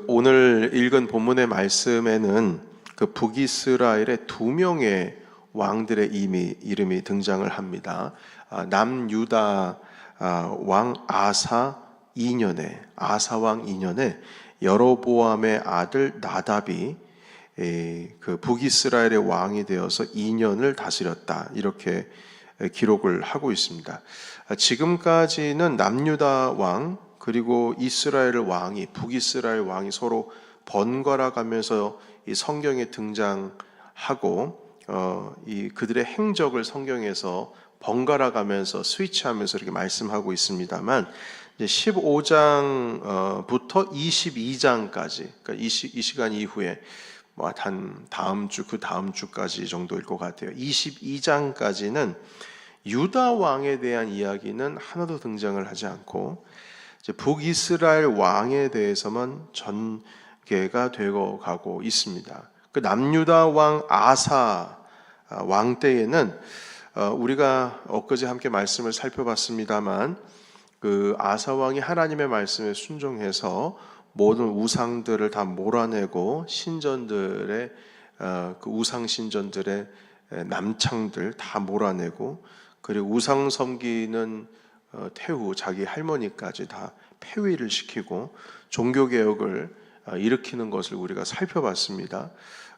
오늘 읽은 본문의 말씀에는 북이스라엘의 두 명의 왕들의 이름이 등장을 합니다. 남유다 왕 아사 왕 2년에 여로보암의 아들 나답이 북이스라엘의 왕이 되어서 2년을 다스렸다, 이렇게 기록을 하고 있습니다. 지금까지는 남유다 왕 그리고 이스라엘 왕이, 북이스라엘 왕이 서로 번갈아 가면서 이 성경에 등장하고 그들의 행적을 성경에서 번갈아 가면서 스위치하면서 이렇게 말씀하고 있습니다만, 이제 15장부터 22장까지, 그러니까 이 시간 이후에 한 다음 주, 그 다음 주까지 정도일 것 같아요. 22장까지는 유다 왕에 대한 이야기는 하나도 등장을 하지 않고 북이스라엘 왕에 대해서만 전개가 되고 가고 있습니다. 그 남유다 왕 아사 왕 때에는 우리가 엊그제 함께 말씀을 살펴봤습니다만, 그 아사 왕이 하나님의 말씀에 순종해서 모든 우상들을 다 몰아내고 신전들의 그 우상 신전들의 남창들 다 몰아내고, 그리고 우상 섬기는 태후 자기 할머니까지 다 폐위를 시키고 종교개혁을 일으키는 것을 우리가 살펴봤습니다.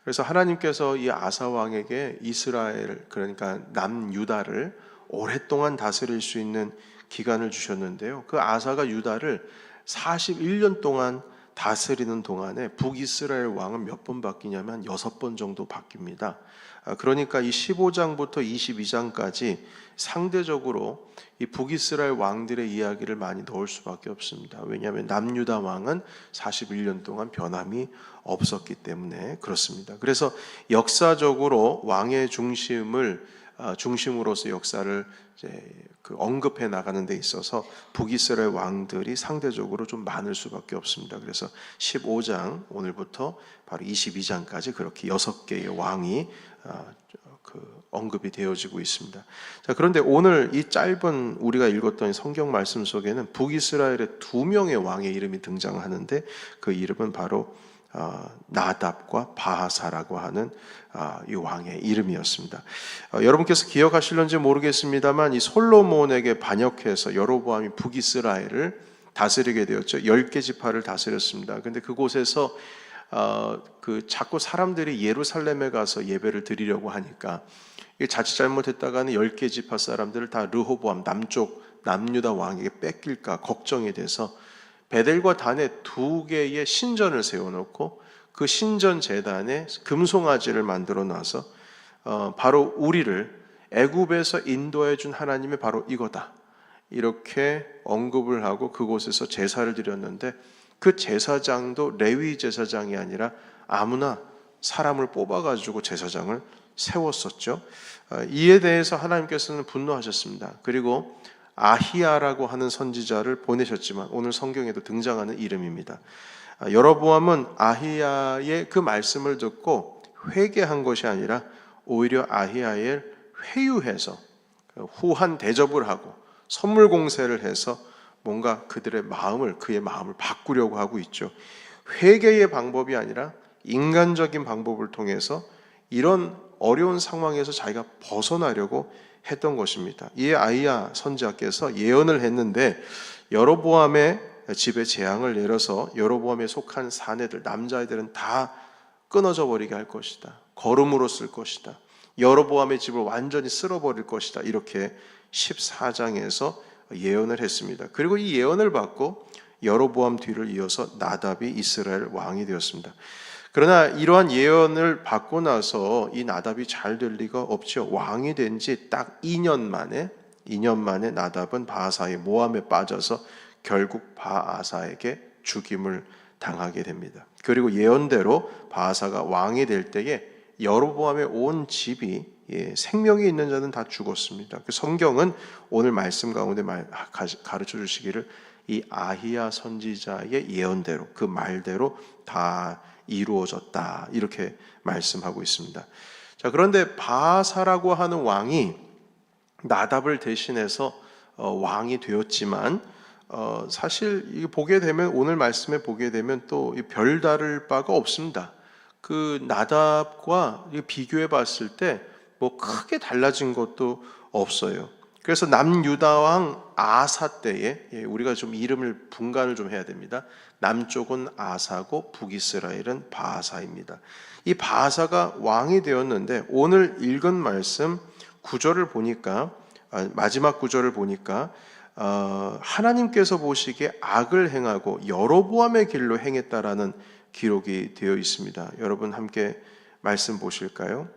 그래서 하나님께서 이 아사 왕에게 이스라엘, 그러니까 남유다를 오랫동안 다스릴 수 있는 기간을 주셨는데요, 그 아사가 유다를 41년 동안 다스리는 동안에 북이스라엘 왕은 몇 번 바뀌냐면 6번 정도 바뀝니다. 그러니까 이 15장부터 22장까지 상대적으로 이 북이스라엘 왕들의 이야기를 많이 넣을 수밖에 없습니다. 왜냐하면 남유다 왕은 41년 동안 변함이 없었기 때문에 그렇습니다. 그래서 역사적으로 왕의 중심으로서 역사를 이제 언급해 나가는 데 있어서 북이스라엘 왕들이 상대적으로 좀 많을 수밖에 없습니다. 그래서 15장 오늘부터 바로 22장까지 그렇게 6개의 왕이 언급이 되어지고 있습니다. 자, 그런데 오늘 이 짧은 우리가 읽었던 성경 말씀 속에는 북이스라엘의 2명의 왕의 이름이 등장하는데, 그 이름은 바로 나답과 바하사라고 하는 이 왕의 이름이었습니다. 여러분께서 기억하실런지 모르겠습니다만, 이 솔로몬에게 반역해서 여로보암이 북이스라엘을 다스리게 되었죠. 10개 지파를 다스렸습니다. 근데 그곳에서 자꾸 사람들이 예루살렘에 가서 예배를 드리려고 하니까 자칫 잘못했다가는 10개 지파 사람들을 다 르호보암 남쪽 남유다 왕에게 뺏길까 걱정이 돼서 베델과 단에 2개의 신전을 세워놓고 그 신전 제단에 금송아지를 만들어 놔서 바로 우리를 애굽에서 인도해 준 하나님이 바로 이거다, 이렇게 언급을 하고 그곳에서 제사를 드렸는데, 그 제사장도 레위 제사장이 아니라 아무나 사람을 뽑아가지고 제사장을 세웠었죠. 이에 대해서 하나님께서는 분노하셨습니다. 그리고 아히야라고 하는 선지자를 보내셨지만 오늘 성경에도 등장하는 이름입니다. 여로보암은 아히야의 그 말씀을 듣고 회개한 것이 아니라 오히려 아히야를 회유해서 후한 대접을 하고 선물 공세를 해서 뭔가 그의 마음을 바꾸려고 하고 있죠. 회개의 방법이 아니라 인간적인 방법을 통해서 이런 어려운 상황에서 자기가 벗어나려고 했던 것입니다. 이에 아히야 선지자께서 예언을 했는데, 여로보암의 집에 재앙을 내려서 여로보암에 속한 사내들, 남자애들은 다 끊어져 버리게 할 것이다. 거름으로 쓸 것이다. 여로보암의 집을 완전히 쓸어버릴 것이다. 이렇게 14장에서 예언을 했습니다. 그리고 이 예언을 받고 여로보암 뒤를 이어서 나답이 이스라엘 왕이 되었습니다. 그러나 이러한 예언을 받고 나서 이 나답이 잘 될 리가 없죠. 왕이 된 지 딱 2년 만에 나답은 바하사의 모함에 빠져서 결국 바하사에게 죽임을 당하게 됩니다. 그리고 예언대로 바하사가 왕이 될 때에 여로보암의 온 집이 생명이 있는 자는 다 죽었습니다. 그 성경은 오늘 말씀 가운데 가르쳐 주시기를 이 아히야 선지자의 예언대로, 그 말대로 다 이루어졌다, 이렇게 말씀하고 있습니다. 자, 그런데 바하사라고 하는 왕이 나답을 대신해서 왕이 되었지만 사실 이 보게 되면 오늘 말씀에 보게 되면 또 별다를 바가 없습니다. 그 나답과 비교해 봤을 때 뭐 크게 달라진 것도 없어요. 그래서 남유다 왕 아사 때에 우리가 좀 이름을 분간을 좀 해야 됩니다. 남쪽은 아사고 북이스라엘은 바아사입니다. 이 바아사가 왕이 되었는데 오늘 읽은 말씀 구절을 보니까 마지막 구절을 보니까 하나님께서 보시기에 악을 행하고 여로보암의 길로 행했다라는 기록이 되어 있습니다. 여러분 함께 말씀 보실까요?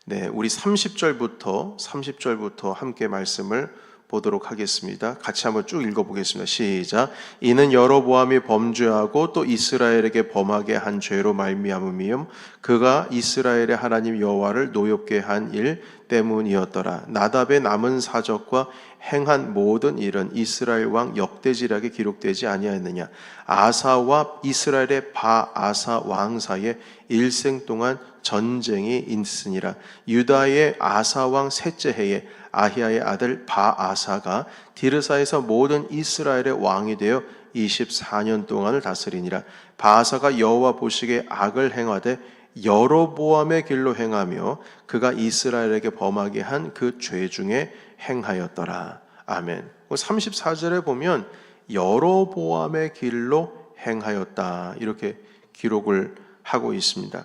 네, 우리 30절부터 함께 말씀을 보도록 하겠습니다. 같이 한번 쭉 읽어보겠습니다. 시작. 이는 여로보암이 범죄하고 또 이스라엘에게 범하게 한 죄로 말미암음이요 그가 이스라엘의 하나님 여호와를 노엽게 한 일 때문이었더라. 나답의 남은 사적과 행한 모든 일은 이스라엘 왕 역대지략에 기록되지 아니하였느냐. 아사와 이스라엘의 바아사 왕 사이에 일생 동안 전쟁이 있으니라. 유다의 아사 왕 셋째 해에 아히야의 아들 바아사가 디르사에서 모든 이스라엘의 왕이 되어 24년 동안을 다스리니라. 바아사가 여호와 보시기에 악을 행하되 여로보암의 길로 행하며 그가 이스라엘에게 범하게 한 그 죄 중에 행하였더라. 아멘. 34절에 보면 여로보암의 길로 행하였다 이렇게 기록을 하고 있습니다.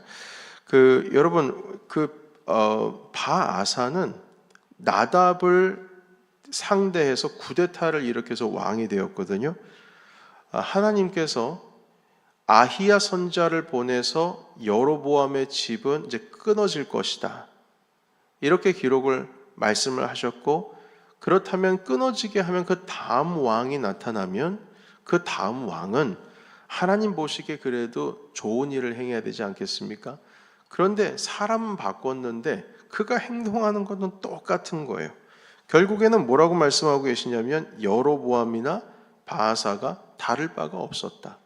여러분 바아사는 나답을 상대해서 쿠데타를 일으켜서 왕이 되었거든요. 하나님께서 아히야 선지자를 보내서 여로보암의 집은 이제 끊어질 것이다. 이렇게 말씀을 하셨고, 그렇다면 끊어지게 하면 그 다음 왕이 나타나면 그 다음 왕은 하나님 보시기에 그래도 좋은 일을 행해야 되지 않겠습니까? 그런데 사람은 바꿨는데 그가 행동하는 것은 똑같은 거예요. 결국에는 뭐라고 말씀하고 계시냐면 여로보암이나 바아사가 다를 바가 없었다.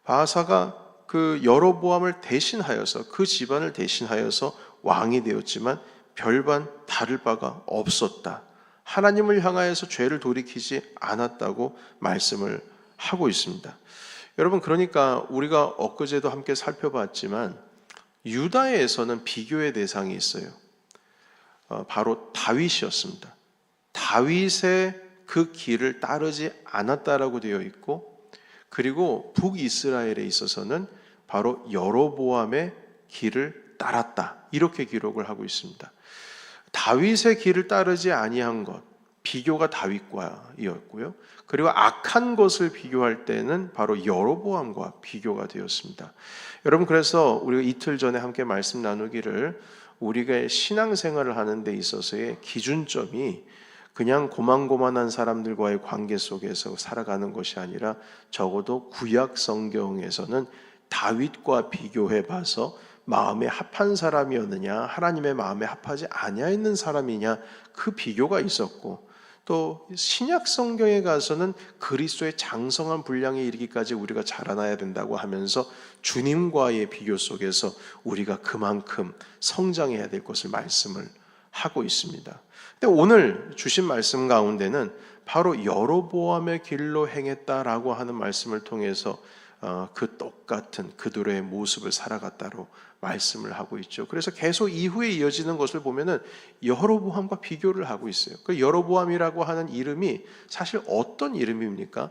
바아사가 그 여로보암을 대신하여서 그 집안을 대신하여서 왕이 되었지만 별반 다를 바가 없었다. 하나님을 향하여서 죄를 돌이키지 않았다고 말씀을 하고 있습니다. 여러분, 그러니까 우리가 엊그제도 함께 살펴봤지만 유다에서는 비교의 대상이 있어요. 바로 다윗이었습니다. 다윗의 그 길을 따르지 않았다라고 되어 있고, 그리고 북이스라엘에 있어서는 바로 여로보암의 길을 따랐다 이렇게 기록을 하고 있습니다. 다윗의 길을 따르지 아니한 것, 비교가 다윗과이었고요. 그리고 악한 것을 비교할 때는 바로 여로보암과 비교가 되었습니다. 여러분, 그래서 우리가 이틀 전에 함께 말씀 나누기를 우리가 신앙생활을 하는 데 있어서의 기준점이 그냥 고만고만한 사람들과의 관계 속에서 살아가는 것이 아니라 적어도 구약 성경에서는 다윗과 비교해 봐서 마음에 합한 사람이었느냐, 하나님의 마음에 합하지 아니하는 사람이냐, 그 비교가 있었고, 또 신약 성경에 가서는 그리스도의 장성한 분량에 이르기까지 우리가 자라나야 된다고 하면서 주님과의 비교 속에서 우리가 그만큼 성장해야 될 것을 말씀을 하고 있습니다. 근데 오늘 주신 말씀 가운데는 바로 여로보암의 길로 행했다라고 하는 말씀을 통해서 그 똑같은 그들의 모습을 살아갔다로 말씀을 하고 있죠. 그래서 계속 이후에 이어지는 것을 보면은 여로보암과 비교를 하고 있어요. 그 여로보암이라고 하는 이름이 사실 어떤 이름입니까?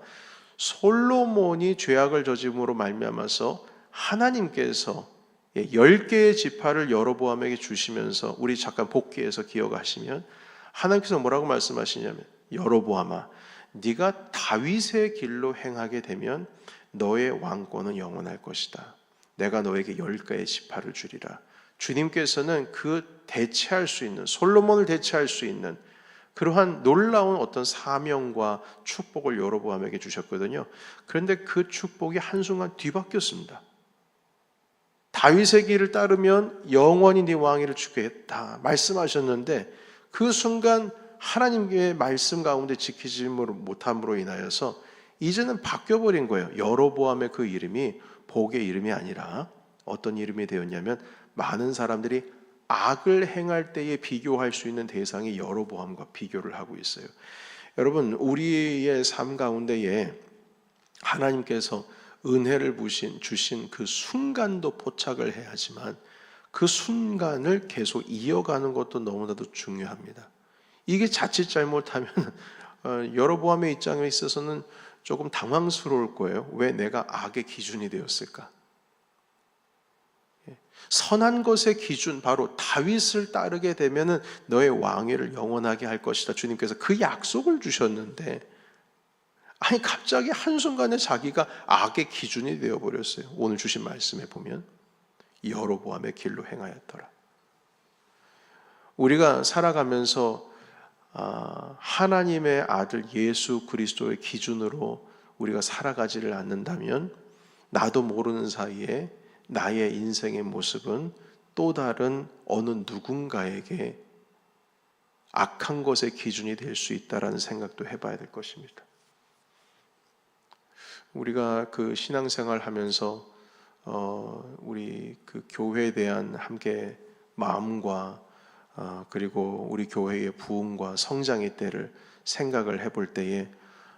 솔로몬이 죄악을 저짐으로 말미암아서 하나님께서 10개의 지파를 여로보암에게 주시면서 우리 잠깐 복귀해서 기억하시면 하나님께서 뭐라고 말씀하시냐면 여로보암아, 네가 다윗의 길로 행하게 되면 너의 왕권은 영원할 것이다. 내가 너에게 10개의 지파를 주리라. 주님께서는 그 대체할 수 있는, 솔로몬을 대체할 수 있는 그러한 놀라운 어떤 사명과 축복을 여로보암에게 주셨거든요. 그런데 그 축복이 한순간 뒤바뀌었습니다. 다윗의 길을 따르면 영원히 네 왕위를 주게 했다 말씀하셨는데, 그 순간 하나님의 말씀 가운데 지키지 못함으로 인하여서 이제는 바뀌어버린 거예요. 여로보암의 그 이름이 복의 이름이 아니라 어떤 이름이 되었냐면, 많은 사람들이 악을 행할 때에 비교할 수 있는 대상이 여로보암과 비교를 하고 있어요. 여러분, 우리의 삶 가운데에 하나님께서 은혜를 주신 그 순간도 포착을 해야 하지만 그 순간을 계속 이어가는 것도 너무나도 중요합니다. 이게 자칫 잘못하면 여로보암의 입장에 있어서는 조금 당황스러울 거예요. 왜 내가 악의 기준이 되었을까? 선한 것의 기준, 바로 다윗을 따르게 되면은 너의 왕위를 영원하게 할 것이다. 주님께서 그 약속을 주셨는데, 아니 갑자기 한순간에 자기가 악의 기준이 되어버렸어요. 오늘 주신 말씀에 보면 여로보암의 길로 행하였더라. 우리가 살아가면서 하나님의 아들 예수 그리스도의 기준으로 우리가 살아가지를 않는다면 나도 모르는 사이에 나의 인생의 모습은 또 다른 어느 누군가에게 악한 것의 기준이 될 수 있다라는 생각도 해봐야 될 것입니다. 우리가 그 신앙생활 하면서 우리 그 교회에 대한 함께 마음과 그리고 우리 교회의 부흥과 성장의 때를 생각을 해볼 때에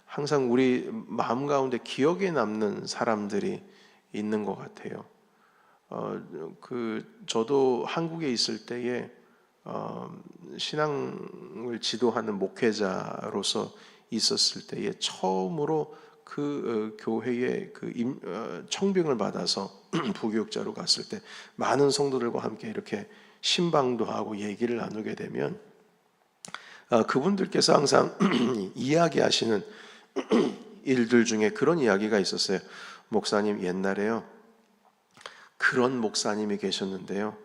항상 우리 마음 가운데 기억에 남는 사람들이 있는 것 같아요. 저도 한국에 있을 때에 신앙을 지도하는 목회자로서 있었을 때에 처음으로 그 교회에 청빙을 받아서 부교육자로 갔을 때 많은 성도들과 함께 이렇게 신방도 하고 얘기를 나누게 되면 그분들께서 항상 이야기하시는 일들 중에 그런 이야기가 있었어요. 목사님, 옛날에요 그런 목사님이 계셨는데요,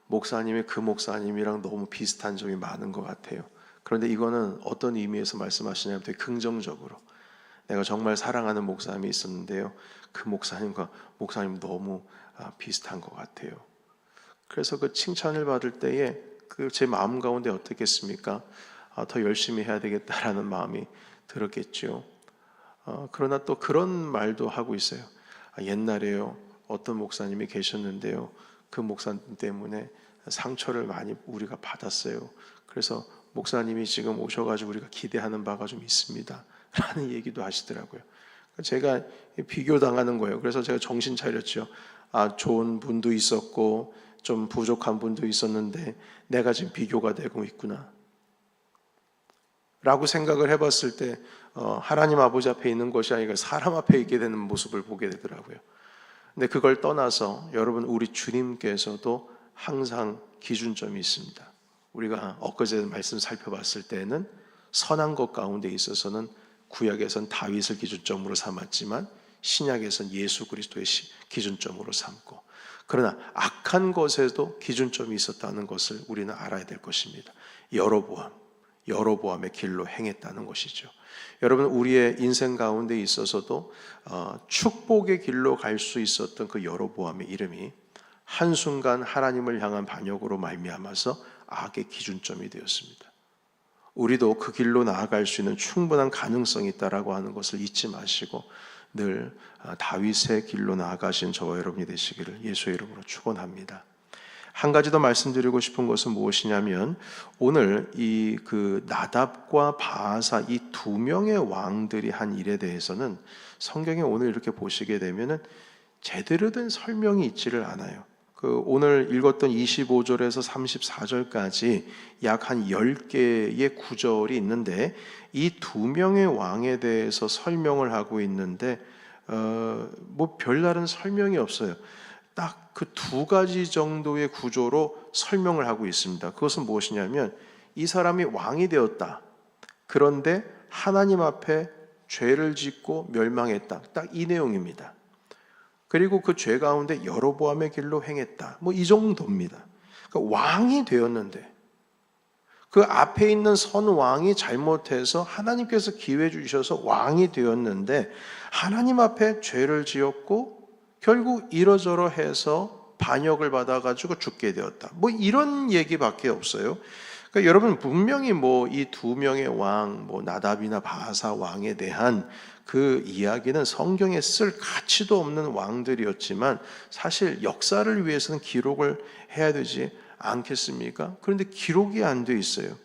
목사님이 그 목사님이랑 너무 비슷한 점이 많은 것 같아요. 그런데 이거는 어떤 의미에서 말씀하시냐면 되게 긍정적으로, 내가 정말 사랑하는 목사님이 있었는데요, 그 목사님과 목사님 너무 비슷한 것 같아요. 그래서 그 칭찬을 받을 때에 제 마음 가운데 어떻겠습니까? 더 열심히 해야 되겠다라는 마음이 들었겠죠. 그러나 또 그런 말도 하고 있어요. 옛날에요 어떤 목사님이 계셨는데요, 그 목사님 때문에 상처를 많이 우리가 받았어요. 그래서 목사님이 지금 오셔가지고 우리가 기대하는 바가 좀 있습니다 라는 얘기도 하시더라고요. 제가 비교당하는 거예요. 그래서 제가 정신 차렸죠. 좋은 분도 있었고 좀 부족한 분도 있었는데 내가 지금 비교가 되고 있구나 라고 생각을 해봤을 때 하나님 아버지 앞에 있는 것이 아니라 사람 앞에 있게 되는 모습을 보게 되더라고요. 근데 그걸 떠나서 여러분, 우리 주님께서도 항상 기준점이 있습니다. 우리가 엊그제 말씀 살펴봤을 때는 선한 것 가운데 있어서는 구약에선 다윗을 기준점으로 삼았지만 신약에선 예수 그리스도의 기준점으로 삼고, 그러나 악한 것에도 기준점이 있었다는 것을 우리는 알아야 될 것입니다. 여로보암의 길로 행했다는 것이죠. 여러분, 우리의 인생 가운데 있어서도 축복의 길로 갈 수 있었던 그 여로보암의 이름이 한순간 하나님을 향한 반역으로 말미암아서 악의 기준점이 되었습니다. 우리도 그 길로 나아갈 수 있는 충분한 가능성이 있다라고 하는 것을 잊지 마시고 늘 다윗의 길로 나아가신 저와 여러분이 되시기를 예수의 이름으로 축원합니다. 한 가지 더 말씀드리고 싶은 것은 무엇이냐면, 오늘 나답과 바아사 이 두 명의 왕들이 한 일에 대해서는 성경에 오늘 이렇게 보시게 되면은 제대로 된 설명이 있지를 않아요. 오늘 읽었던 25절에서 34절까지 약 한 10개의 구절이 있는데 이 두 명의 왕에 대해서 설명을 하고 있는데 별다른 설명이 없어요. 딱 그 두 가지 정도의 구조로 설명을 하고 있습니다. 그것은 무엇이냐면, 이 사람이 왕이 되었다. 그런데 하나님 앞에 죄를 짓고 멸망했다. 딱 이 내용입니다. 그리고 그 죄 가운데 여로보암의 길로 행했다. 이 정도입니다. 그러니까 왕이 되었는데 그 앞에 있는 선 왕이 잘못해서 하나님께서 기회 주셔서 왕이 되었는데 하나님 앞에 죄를 지었고 결국 이러저러 해서 반역을 받아가지고 죽게 되었다. 이런 얘기밖에 없어요. 그러니까 여러분, 분명히 이 두 명의 왕, 나답이나 바아사 왕에 대한 그 이야기는 성경에 쓸 가치도 없는 왕들이었지만 사실 역사를 위해서는 기록을 해야 되지 않겠습니까? 그런데 기록이 안 돼 있어요.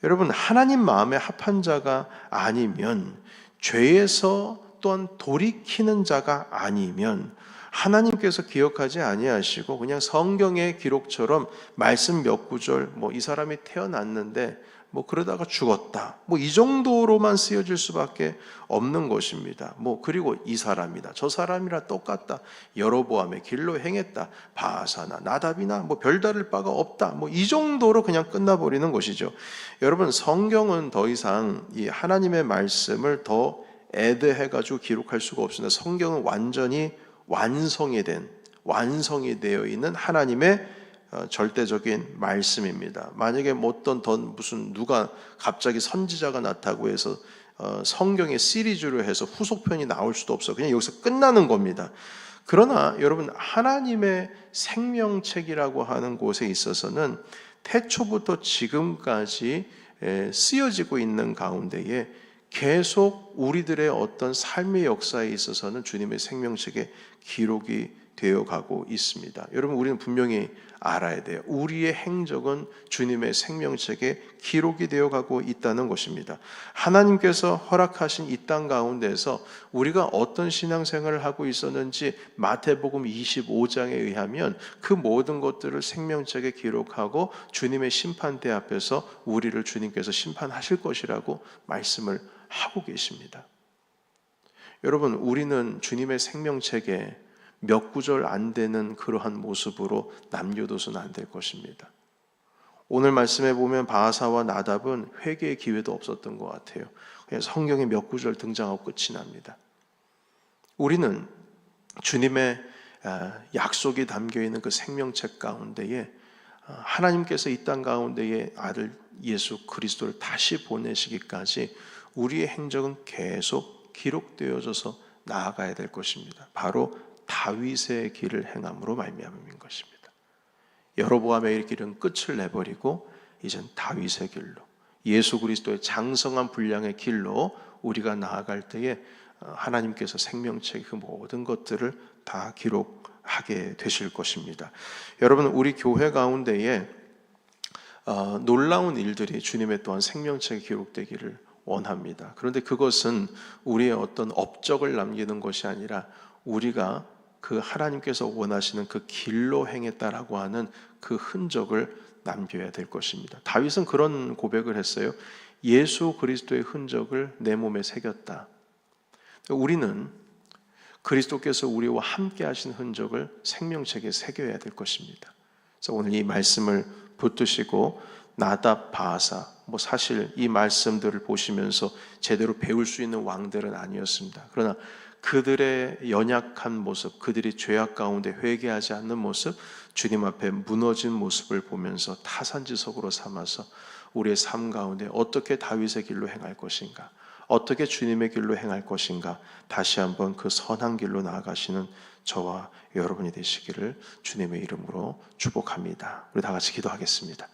여러분, 하나님 마음에 합한 자가 아니면, 죄에서 또한 돌이키는 자가 아니면 하나님께서 기억하지 아니하시고 그냥 성경의 기록처럼 말씀 몇 구절, 이 사람이 태어났는데 그러다가 죽었다, 이 정도로만 쓰여질 수밖에 없는 것입니다. 그리고 이 사람이다, 저 사람이라 똑같다, 여로보암의 길로 행했다, 바아사나 나답이나 별다를 바가 없다, 이 정도로 그냥 끝나버리는 것이죠. 여러분, 성경은 더 이상 이 하나님의 말씀을 더 애드해가지고 기록할 수가 없습니다. 성경은 완전히 완성이 되어 있는 하나님의 절대적인 말씀입니다. 만약에 무슨 누가 갑자기 선지자가 나타나고 해서 성경의 시리즈로 해서 후속편이 나올 수도 없어. 그냥 여기서 끝나는 겁니다. 그러나 여러분, 하나님의 생명책이라고 하는 곳에 있어서는 태초부터 지금까지 쓰여지고 있는 가운데에 계속 우리들의 어떤 삶의 역사에 있어서는 주님의 생명책에 기록이 되어가고 있습니다. 여러분, 우리는 분명히 알아야 돼요. 우리의 행적은 주님의 생명책에 기록이 되어가고 있다는 것입니다. 하나님께서 허락하신 이 땅 가운데서 우리가 어떤 신앙생활을 하고 있었는지 마태복음 25장에 의하면 그 모든 것들을 생명책에 기록하고 주님의 심판대 앞에서 우리를 주님께서 심판하실 것이라고 말씀을 하고 계십니다. 여러분, 우리는 주님의 생명책에 몇 구절 안 되는 그러한 모습으로 남겨둬서는 안 될 것입니다. 오늘 말씀에 보면 바아사와 나답은 회개의 기회도 없었던 것 같아요. 그냥 성경에 몇 구절 등장하고 끝이 납니다. 우리는 주님의 약속이 담겨있는 그 생명책 가운데에 하나님께서 이 땅 가운데에 아들 예수 그리스도를 다시 보내시기까지 우리의 행적은 계속 기록되어져서 나아가야 될 것입니다. 바로 다윗의 길을 행함으로 말미암은 것입니다. 여로보암의 길은 끝을 내버리고 이젠 다윗의 길로, 예수 그리스도의 장성한 분량의 길로 우리가 나아갈 때에 하나님께서 생명책의 그 모든 것들을 다 기록하게 되실 것입니다. 여러분, 우리 교회 가운데에 놀라운 일들이 주님의 또한 생명책에 기록되기를 원합니다. 그런데 그것은 우리의 어떤 업적을 남기는 것이 아니라 우리가 그 하나님께서 원하시는 그 길로 행했다라고 하는 그 흔적을 남겨야 될 것입니다. 다윗은 그런 고백을 했어요. 예수 그리스도의 흔적을 내 몸에 새겼다. 우리는 그리스도께서 우리와 함께 하신 흔적을 생명책에 새겨야 될 것입니다. 그래서 오늘 이 말씀을 붙드시고 나답, 바아사, 사실 이 말씀들을 보시면서 제대로 배울 수 있는 왕들은 아니었습니다. 그러나 그들의 연약한 모습, 그들이 죄악 가운데 회개하지 않는 모습, 주님 앞에 무너진 모습을 보면서 타산지석으로 삼아서 우리의 삶 가운데 어떻게 다윗의 길로 행할 것인가, 어떻게 주님의 길로 행할 것인가, 다시 한번 그 선한 길로 나아가시는 저와 여러분이 되시기를 주님의 이름으로 축복합니다. 우리 다 같이 기도하겠습니다.